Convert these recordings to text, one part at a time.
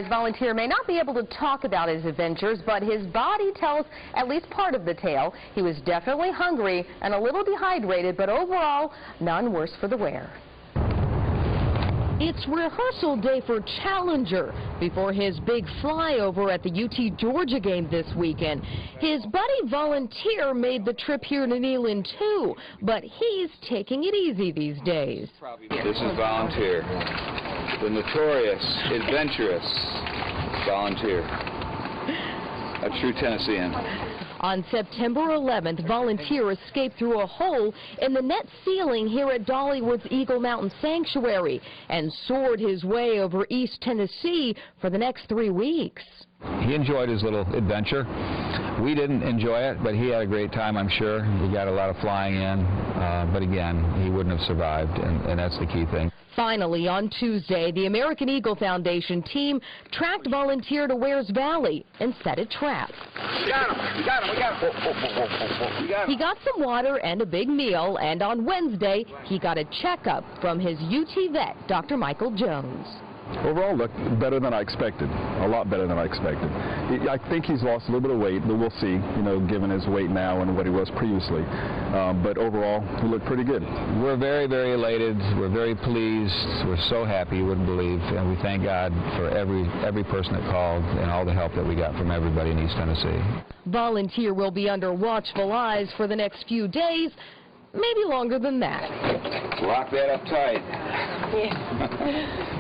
Volunteer may not be able to talk about his adventures, but his body tells at least part of the tale. He was definitely hungry and a little dehydrated, but overall, none worse for the wear. It's rehearsal day for Challenger before his big flyover at the UT Georgia game this weekend. His buddy Volunteer made the trip here to NEYLAND too, but he's taking it easy these days. This is Volunteer, the notorious, adventurous Volunteer, a true Tennessean. On September 11th, Volunteer escaped through a hole in the net ceiling here at Dollywood's Eagle Mountain Sanctuary and soared his way over East Tennessee for the next 3 weeks. He enjoyed his little adventure. We didn't enjoy it, but he had a great time, I'm sure. We got a lot of flying in, but again, he wouldn't have survived, and that's the key thing. Finally, on Tuesday, the American Eagle Foundation team tracked Volunteer to Wears Valley and set a trap. We got him! We got him! We got him! We got him! He got some water and a big meal, and on Wednesday, he got a checkup from his UT vet, Dr. Michael Jones. Overall, looked better than I expected, a lot better than I expected. I think he's lost a little bit of weight, but we'll see, given his weight now and what he was previously. But overall, he looked pretty good. We're very, very elated. We're very pleased. We're so happy, you wouldn't believe. And we thank God for every person that called and all the help that we got from everybody in East Tennessee. Volunteer will be under watchful eyes for the next few days, maybe longer than that. Lock that up tight.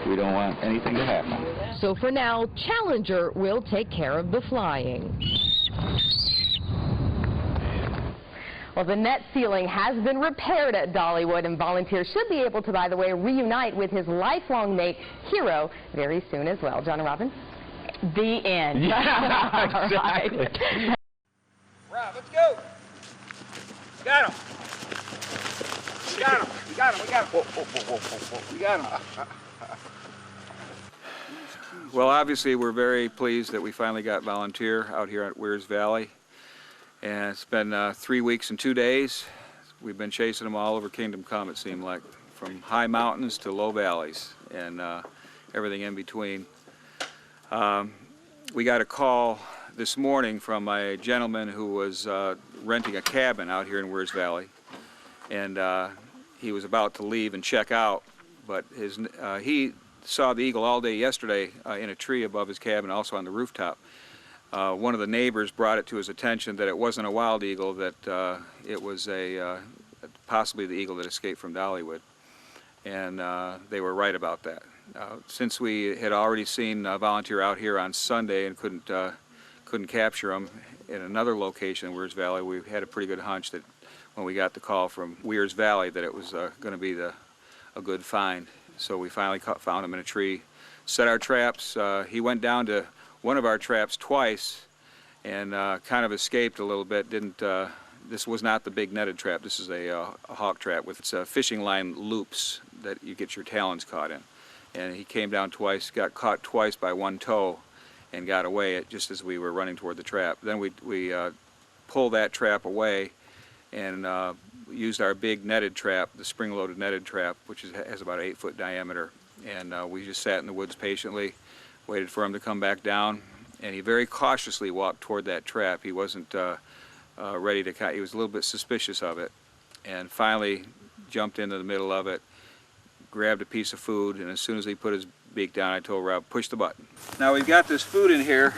We don't want anything to happen. So for now, Challenger will take care of the flying. Well, the net ceiling has been repaired at Dollywood, and Volunteer should be able to, by the way, reunite with his lifelong mate, Hero, very soon as well. John and Robin, the end. Yeah, exactly. Right. Rob, let's go. Got him. We got him. We got him. We got him. We got him. Well, obviously, we're very pleased that we finally got Volunteer out here at Wears Valley. And it's been 3 weeks and 2 days. We've been chasing him all over Kingdom Come, it seemed like, from high mountains to low valleys and everything in between. We got a call this morning from a gentleman who was renting a cabin out here in Wears Valley. And he was about to leave and check out, but he saw the eagle all day yesterday in a tree above his cabin, also on the rooftop. One of the neighbors brought it to his attention that it wasn't a wild eagle, that it was possibly the eagle that escaped from Dollywood. And they were right about that. Since we had already seen Volunteer out here on Sunday and couldn't capture him in another location in Wears Valley, we had a pretty good hunch that when we got the call from Wears Valley that it was going to be a good find. So we finally found him in a tree, set our traps. He went down to one of our traps twice and kind of escaped a little bit. This was not the big netted trap. This is a hawk trap with fishing line loops that you get your talons caught in. And he came down twice, got caught twice by one toe and got away just as we were running toward the trap. Then we pulled that trap away and used our big netted trap, the spring-loaded netted trap, which has about an 8-foot diameter. And we just sat in the woods patiently, waited for him to come back down, and he very cautiously walked toward that trap. He wasn't ready to, he was a little bit suspicious of it, and finally jumped into the middle of it, grabbed a piece of food, and as soon as he put his beak down, I told Rob, push the button. Now we've got this food in here.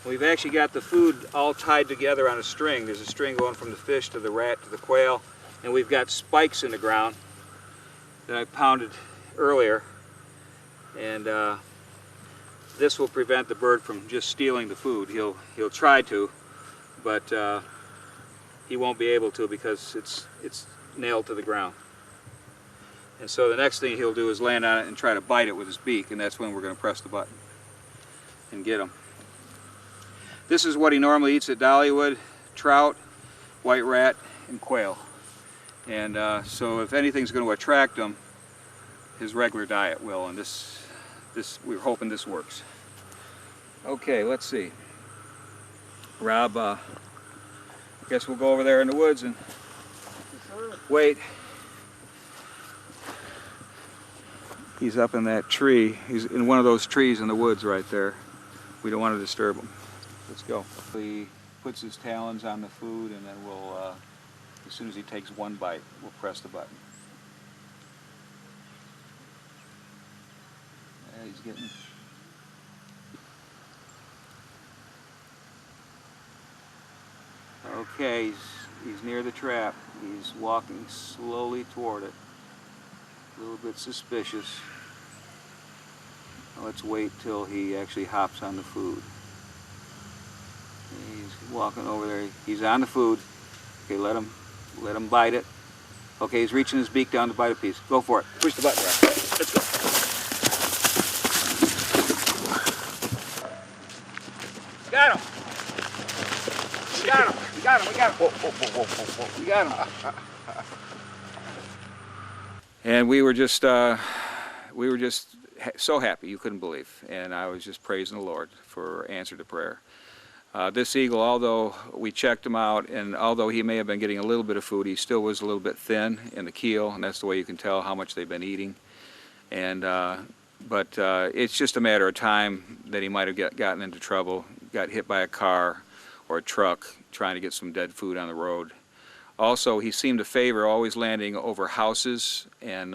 We've actually got the food all tied together on a string. There's a string going from the fish to the rat to the quail, and we've got spikes in the ground that I pounded earlier, and this will prevent the bird from just stealing the food. He'll try to, but he won't be able to because it's nailed to the ground. And so the next thing he'll do is land on it and try to bite it with his beak, and that's when we're going to press the button and get him. This is what he normally eats at Dollywood: trout, white rat, and quail. And so if anything's going to attract him, his regular diet will, and we're hoping this works. Okay, let's see. Rob, I guess we'll go over there in the woods and wait. He's up in that tree. He's in one of those trees in the woods right there. We don't want to disturb him. Let's go. He puts his talons on the food, and then we'll, as soon as he takes one bite, we'll press the button. Yeah, he's getting... Okay, he's near the trap. He's walking slowly toward it. A little bit suspicious. Now let's wait till he actually hops on the food. He's walking over there. He's on the food. Okay, let him bite it. Okay, he's reaching his beak down to bite a piece. Go for it. Push the button, Rob. Let's go. Got him. We got him. We got him. We got him. Whoa, whoa, whoa, whoa, whoa. We got him. And we were just so happy you couldn't believe. And I was just praising the Lord for answer to prayer. This eagle, although we checked him out, and although he may have been getting a little bit of food, he still was a little bit thin in the keel, and that's the way you can tell how much they've been eating. And but it's just a matter of time that he might have gotten into trouble, got hit by a car or a truck trying to get some dead food on the road. Also, he seemed to favor always landing over houses and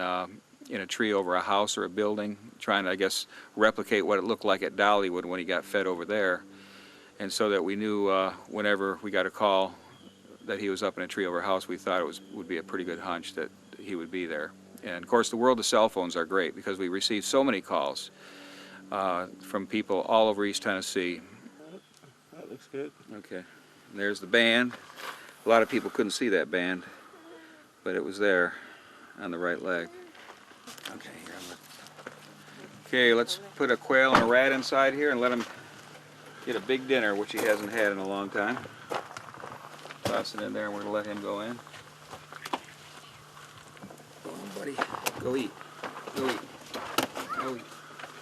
in a tree over a house or a building, trying to, I guess, replicate what it looked like at Dollywood when he got fed over there. And so that we knew whenever we got a call that he was up in a tree over a house, we thought it would be a pretty good hunch that he would be there. And of course, the world of cell phones are great because we received so many calls from people all over East Tennessee. That looks good. Okay, and there's the band. A lot of people couldn't see that band, but it was there on the right leg. Okay, here, let's put a quail and a rat inside here and let him get a big dinner, which he hasn't had in a long time. Toss it in there and we're going to let him go in. Go on, buddy. Go eat. Go eat. Go eat.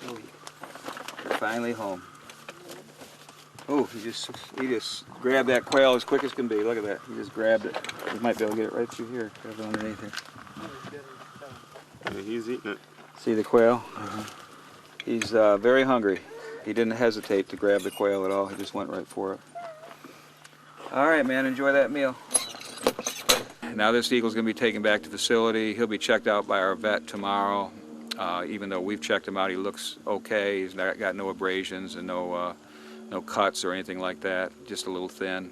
Go eat. You're finally home. Oh, he just grabbed that quail as quick as can be. Look at that. He just grabbed it. He might be able to get it right through here. Grab it underneath here. Yeah, he's eating it. See the quail? He's very hungry. He didn't hesitate to grab the quail at all. He just went right for it. All right, man, enjoy that meal. Now this eagle's going to be taken back to the facility. He'll be checked out by our vet tomorrow. Even though we've checked him out, he looks okay. He's got no abrasions and no cuts or anything like that, just a little thin.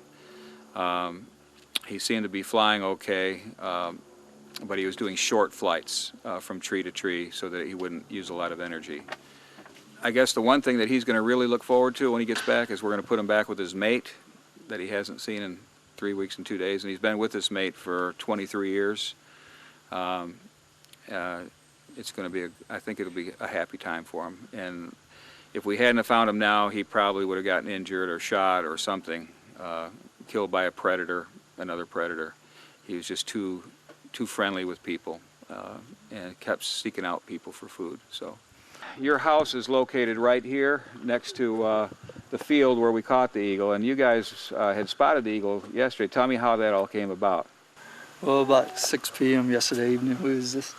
He seemed to be flying okay, but he was doing short flights from tree to tree so that he wouldn't use a lot of energy. I guess the one thing that he's going to really look forward to when he gets back is we're going to put him back with his mate that he hasn't seen in 3 weeks and 2 days, and he's been with his mate for 23 years. It's going to be, I think it'll be a happy time for him. And if we hadn't have found him now, he probably would have gotten injured or shot or something, killed by a predator, another predator. He was just too friendly with people and kept seeking out people for food. So. Your house is located right here next to the field where we caught the eagle, and you guys had spotted the eagle yesterday. Tell me how that all came about. Well, about 6 p.m. yesterday evening, we was just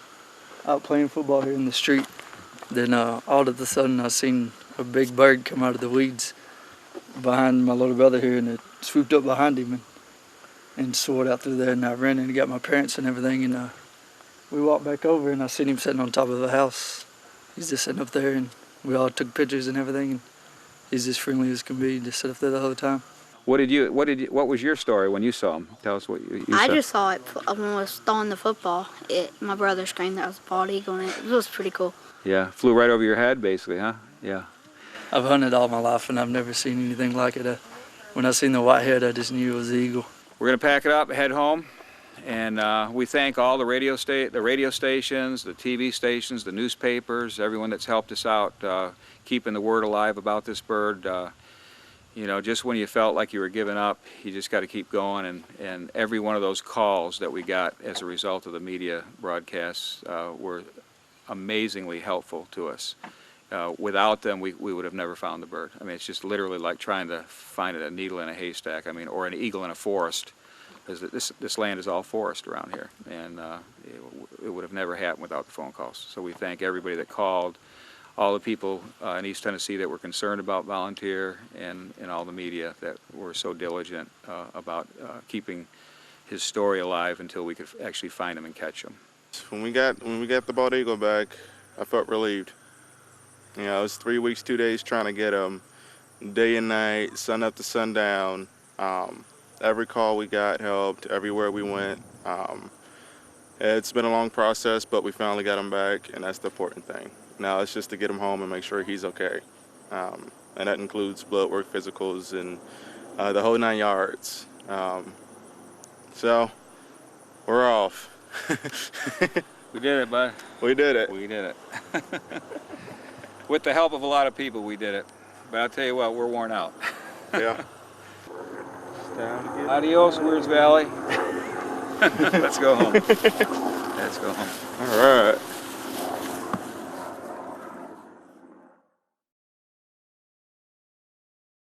out playing football here in the street. Then all of a sudden I seen a big bird come out of the weeds behind my little brother here, and it swooped up behind him and soared out through there, and I ran in and got my parents and everything, and we walked back over, and I seen him sitting on top of the house. He's just sitting up there, and we all took pictures and everything, and he's as friendly as can be. He just sat up there the whole time. What was your story when you saw him? Tell us what you saw. I just saw it when I was throwing the football. My brother screamed that was a bald eagle, and it was pretty cool. Yeah, flew right over your head, basically, huh? Yeah. I've hunted all my life, and I've never seen anything like it. When I seen the white head, I just knew it was the eagle. We're gonna pack it up, head home. And we thank all the radio stations, the TV stations, the newspapers, everyone that's helped us out keeping the word alive about this bird. You know, just when you felt like you were giving up, you just got to keep going. And every one of those calls that we got as a result of the media broadcasts were amazingly helpful to us. Without them, we would have never found the bird. I mean, it's just literally like trying to find a needle in a haystack. I mean, or an eagle in a forest. because this land is all forest around here, and it would have never happened without the phone calls. So we thank everybody that called, all the people in East Tennessee that were concerned about Volunteer, and all the media that were so diligent about keeping his story alive until we could actually find him and catch him. When we got the bald eagle back, I felt relieved. You know, it was 3 weeks, 2 days trying to get him, day and night, sun up to sundown. Every call we got helped, everywhere we went. It's been a long process, but we finally got him back, and that's the important thing. Now it's just to get him home and make sure he's okay. And that includes blood work, physicals, and the whole 9 yards. So, we're off. We did it, bud. We did it. We did it. With the help of a lot of people, we did it. But I'll tell you what, we're worn out. Yeah. Adios, Weirds Valley. Let's go home. Let's go home. All right.